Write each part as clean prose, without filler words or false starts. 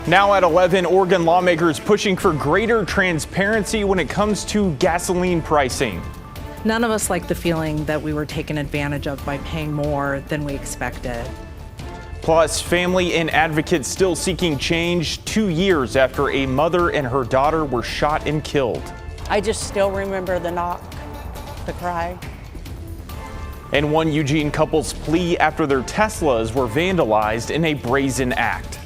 Now at 11, Oregon lawmakers pushing for greater transparency when it comes to gasoline pricing. None of us like the feeling that we were taken advantage of by paying more than we expected. Plus, family and advocates still seeking change 2 years after a mother and her daughter were shot and killed. I just still remember the knock, the cry. And one Eugene couple's plea after their Teslas were vandalized in a brazen act.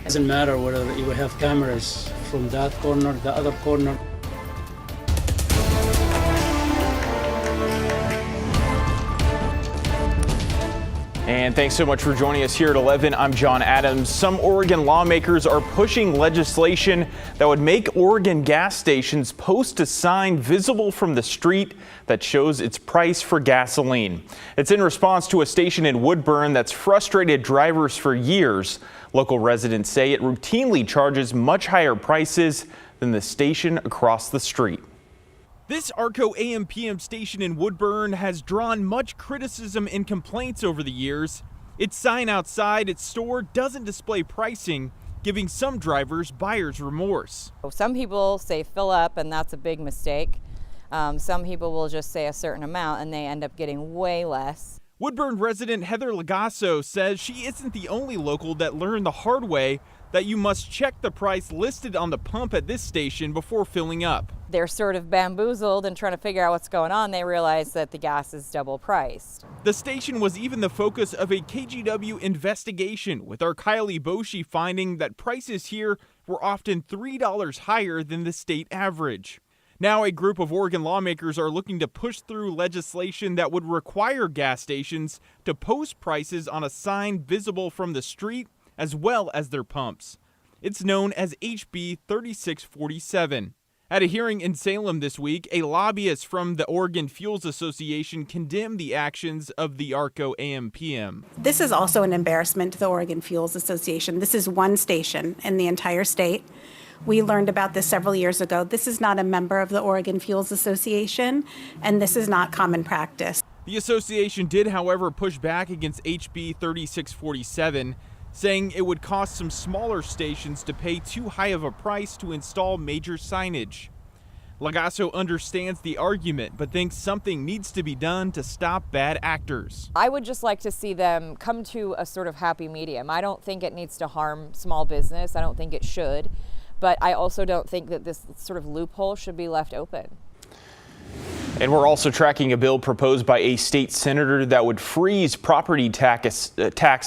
Doesn't matter whether you have cameras from that corner, the other corner. And thanks so much for joining us here at 11. I'm John Adams. Some Oregon lawmakers are pushing legislation that would make Oregon gas stations post a sign visible from the street that shows its price for gasoline. It's in response to a station in Woodburn that's frustrated drivers for years. Local residents say it routinely charges much higher prices than the station across the street. This ARCO AM/PM station in Woodburn has drawn much criticism and complaints over the years. Its sign outside its store doesn't display pricing, giving some drivers buyer's remorse. Some people say fill up, and that's a big mistake. Some people will just say a certain amount and they end up getting way less. Woodburn resident Heather Lagasso says she isn't the only local that learned the hard way that you must check the price listed on the pump at this station before filling up. They're sort of bamboozled and trying to figure out what's going on. They realize that the gas is double priced. The station was even the focus of a KGW investigation, with our Kylie Boshi finding that prices here were often $3 higher than the state average. Now a group of Oregon lawmakers are looking to push through legislation that would require gas stations to post prices on a sign visible from the street as well as their pumps. It's known as HB 3647. At a hearing in Salem this week, a lobbyist from the Oregon Fuels Association condemned the actions of the ARCO AM/PM. This is also an embarrassment to the Oregon Fuels Association. This is one station in the entire state. We learned about this several years ago. This is not a member of the Oregon Fuels Association, and this is not common practice. The association did, however, push back against HB 3647, saying it would cost some smaller stations to pay too high of a price to install major signage. Lagasso understands the argument, but thinks something needs to be done to stop bad actors. I would just like to see them come to a sort of happy medium. I don't think it needs to harm small business. I don't think it should. But I also don't think that this sort of loophole should be left open. And we're also tracking a bill proposed by a state senator that would freeze property tax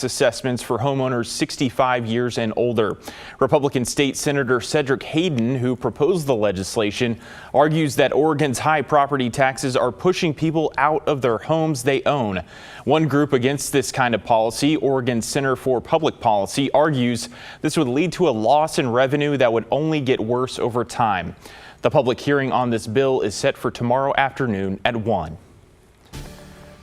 assessments for homeowners 65 years and older. Republican State Senator Cedric Hayden, who proposed the legislation, argues that Oregon's high property taxes are pushing people out of their homes they own. One group against this kind of policy, Oregon Center for Public Policy, argues this would lead to a loss in revenue that would only get worse over time. The public hearing on this bill is set for tomorrow afternoon at 1.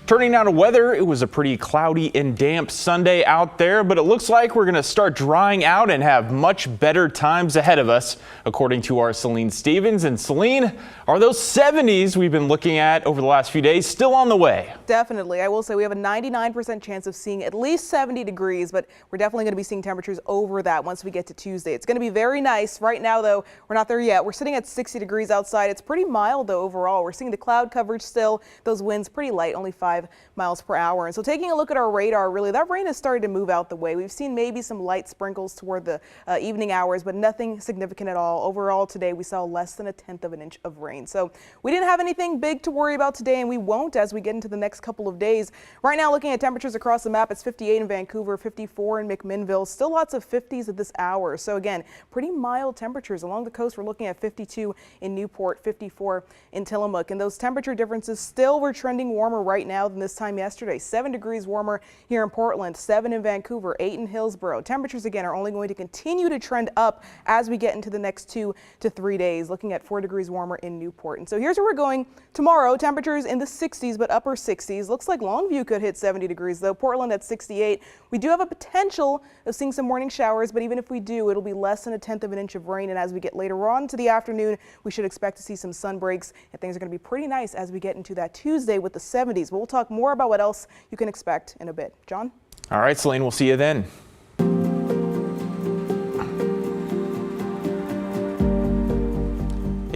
Turning now to weather, it was a pretty cloudy and damp Sunday out there, but it looks like we're going to start drying out and have much better times ahead of us, according to our Celine Stevens. And Celine, are those 70s we've been looking at over the last few days still on the way? Definitely. I will say we have a 99% chance of seeing at least 70 degrees, but we're definitely going to be seeing temperatures over that once we get to Tuesday. It's going to be very nice. Right now, though, we're not there yet. We're sitting at 60 degrees outside. It's pretty mild, though, overall. We're seeing the cloud coverage still. Those winds pretty light, only 5 miles per hour. And so taking a look at our radar, really, that rain has started to move out the way. We've seen maybe some light sprinkles toward the evening hours, but nothing significant at all. Overall, today, we saw less than 1/10 of an inch of rain. So we didn't have anything big to worry about today, and we won't as we get into the next couple of days. Right now, looking at temperatures across the map, it's 58 in Vancouver, 54 in McMinnville, still lots of 50s at this hour. So again, pretty mild temperatures along the coast. We're looking at 52 in Newport, 54 in Tillamook, and those temperature differences still were trending warmer right now than this time yesterday. 7 degrees warmer here in Portland, 7 in Vancouver, 8 in Hillsborough. Temperatures again are only going to continue to trend up as we get into the next 2 to 3 days, looking at 4 degrees warmer in Newport. And so here's where we're going tomorrow. Temperatures in the 60s, but upper 60s. Looks like Longview could hit 70 degrees, though. Portland at 68. We do have a potential of seeing some morning showers, but even if we do, it'll be less than 1/10 of an inch of rain. And as we get later on to the afternoon, we should expect to see some sun breaks, and things are going to be pretty nice as we get into that Tuesday with the 70s. But we'll talk more about what else you can expect in a bit. John? All right, Celine, we'll see you then.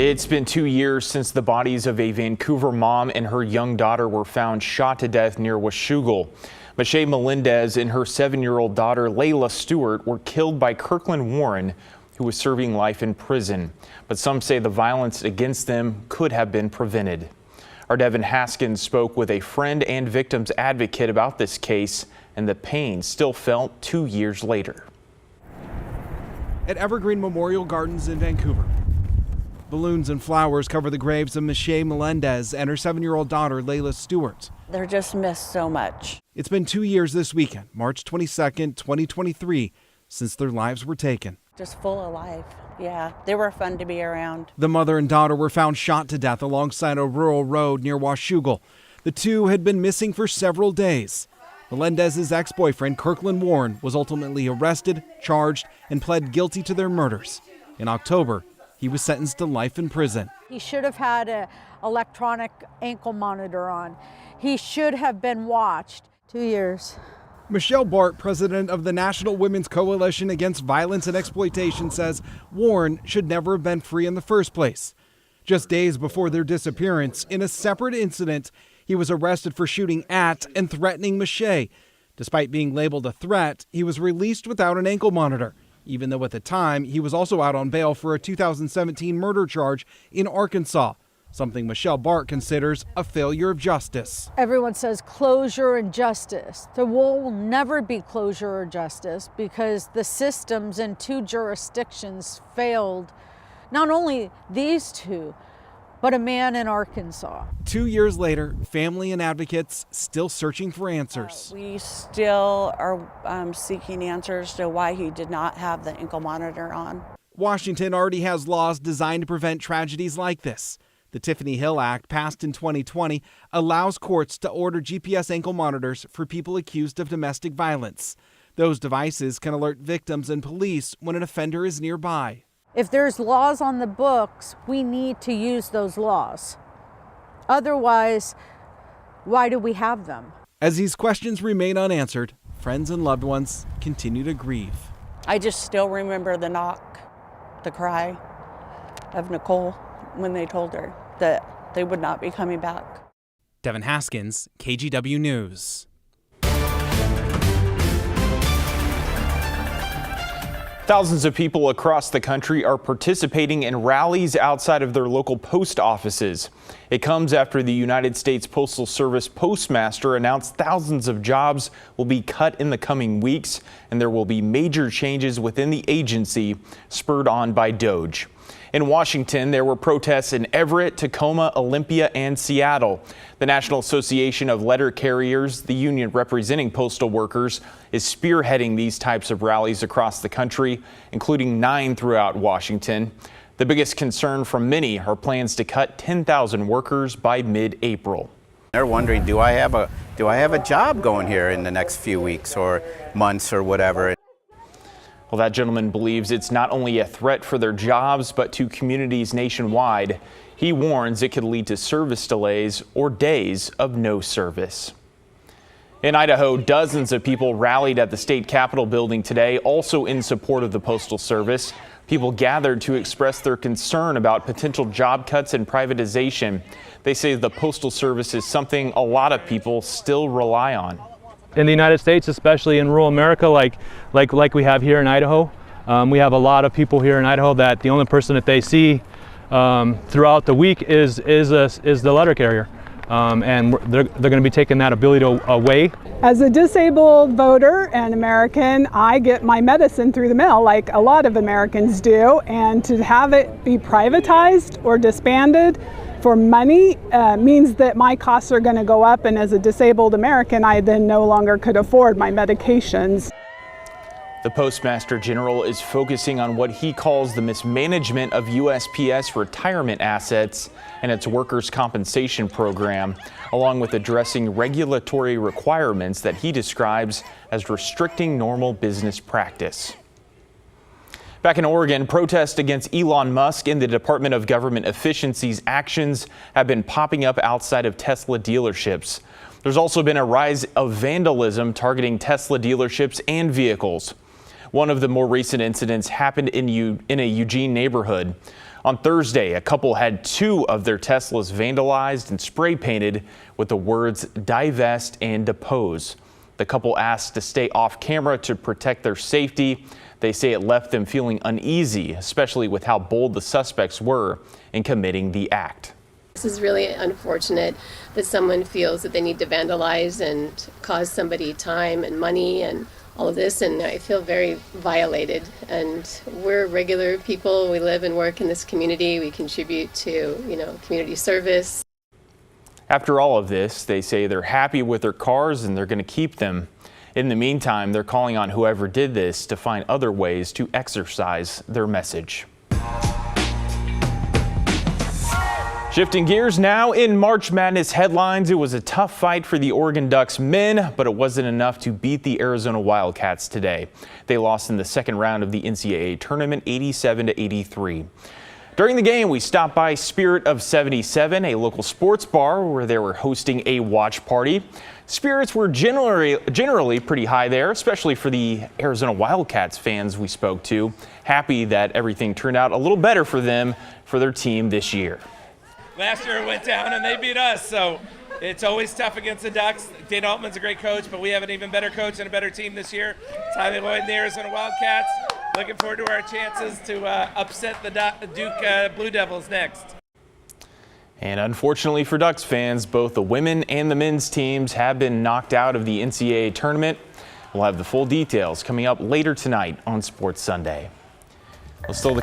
It's been 2 years since the bodies of a Vancouver mom and her young daughter were found shot to death near Washougal. Michelle Melendez and her 7-year-old daughter Layla Stewart were killed by Kirkland Warren, who was serving life in prison. But some say the violence against them could have been prevented. Our Devin Haskins spoke with a friend and victim's advocate about this case and the pain still felt 2 years later. At Evergreen Memorial Gardens in Vancouver, balloons and flowers cover the graves of Michelle Melendez and her 7-year-old daughter, Layla Stewart. They're just missed so much. It's been 2 years this weekend, March 22nd, 2023, since their lives were taken. Just full of life. Yeah, they were fun to be around. The mother and daughter were found shot to death alongside a rural road near Washougal. The two had been missing for several days. Melendez's ex-boyfriend, Kirkland Warren, was ultimately arrested, charged, and pled guilty to their murders. In October, he was sentenced to life in prison. He should have had an electronic ankle monitor on. He should have been watched. 2 years. Michelle Bart, president of the National Women's Coalition Against Violence and Exploitation, says Warren should never have been free in the first place. Just days before their disappearance, in a separate incident, he was arrested for shooting at and threatening Michelle. Despite being labeled a threat, he was released without an ankle monitor, even though at the time he was also out on bail for a 2017 murder charge in Arkansas, something Michelle Bart considers a failure of justice. Everyone says closure and justice. There will never be closure or justice because the systems in 2 jurisdictions failed. Not only these two, but a man in Arkansas. 2 years later, family and advocates still searching for answers. We still are seeking answers to why he did not have the ankle monitor on. Washington already has laws designed to prevent tragedies like this. The Tiffany Hill Act, passed in 2020, allows courts to order GPS ankle monitors for people accused of domestic violence. Those devices can alert victims and police when an offender is nearby. If there's laws on the books, we need to use those laws. Otherwise, why do we have them? As these questions remain unanswered, friends and loved ones continue to grieve. I just still remember the knock, the cry of Nicole when they told her that they would not be coming back. Devin Haskins, KGW News. Thousands of people across the country are participating in rallies outside of their local post offices. It comes after the United States Postal Service postmaster announced thousands of jobs will be cut in the coming weeks, and there will be major changes within the agency, spurred on by DOGE. In Washington, there were protests in Everett, Tacoma, Olympia, and Seattle. The National Association of Letter Carriers, the union representing postal workers, is spearheading these types of rallies across the country, including 9 throughout Washington. The biggest concern from many are plans to cut 10,000 workers by mid-April. They're wondering, do I have a job going here in the next few weeks or months or whatever? Well, that gentleman believes it's not only a threat for their jobs, but to communities nationwide. He warns it could lead to service delays or days of no service. In Idaho, dozens of people rallied at the state capitol building today, also in support of the Postal Service. People gathered to express their concern about potential job cuts and privatization. They say the Postal Service is something a lot of people still rely on. In the United States, especially in rural America, like we have here in Idaho, we have a lot of people here in Idaho that the only person that they see throughout the week is the letter carrier, and they're going to be taking that ability away. As a disabled voter and American, I get my medicine through the mail like a lot of Americans do, and to have it be privatized or disbanded for money means that my costs are going to go up, and as a disabled American, I then no longer could afford my medications. The Postmaster General is focusing on what he calls the mismanagement of USPS retirement assets and its workers' compensation program, along with addressing regulatory requirements that he describes as restricting normal business practice. Back in Oregon, protests against Elon Musk and the Department of Government Efficiency's actions have been popping up outside of Tesla dealerships. There's also been a rise of vandalism targeting Tesla dealerships and vehicles. One of the more recent incidents happened in a Eugene neighborhood. On Thursday, a couple had 2 of their Teslas vandalized and spray painted with the words "divest" and "depose." The couple asked to stay off camera to protect their safety. They say it left them feeling uneasy, especially with how bold the suspects were in committing the act. This is really unfortunate that someone feels that they need to vandalize and cause somebody time and money and all of this, and I feel very violated. And we're regular people. We live and work in this community. We contribute to, community service. After all of this, they say they're happy with their cars and they're going to keep them. In the meantime, they're calling on whoever did this to find other ways to exercise their message. Shifting gears now, in March Madness headlines, it was a tough fight for the Oregon Ducks men, but it wasn't enough to beat the Arizona Wildcats today. They lost in the second round of the NCAA tournament 87-83. During the game, we stopped by Spirit of 77, a local sports bar where they were hosting a watch party. Spirits were generally pretty high there, especially for the Arizona Wildcats fans we spoke to. Happy that everything turned out a little better for them, for their team this year. Last year it went down and they beat us, so it's always tough against the Ducks. Dane Altman's a great coach, but we have an even better coach and a better team this year. It's highly avoid the Arizona Wildcats. Looking forward to our chances to upset the Duke Blue Devils next. And unfortunately for Ducks fans, both the women and the men's teams have been knocked out of the NCAA tournament. We'll have the full details coming up later tonight on Sports Sunday. Well, still the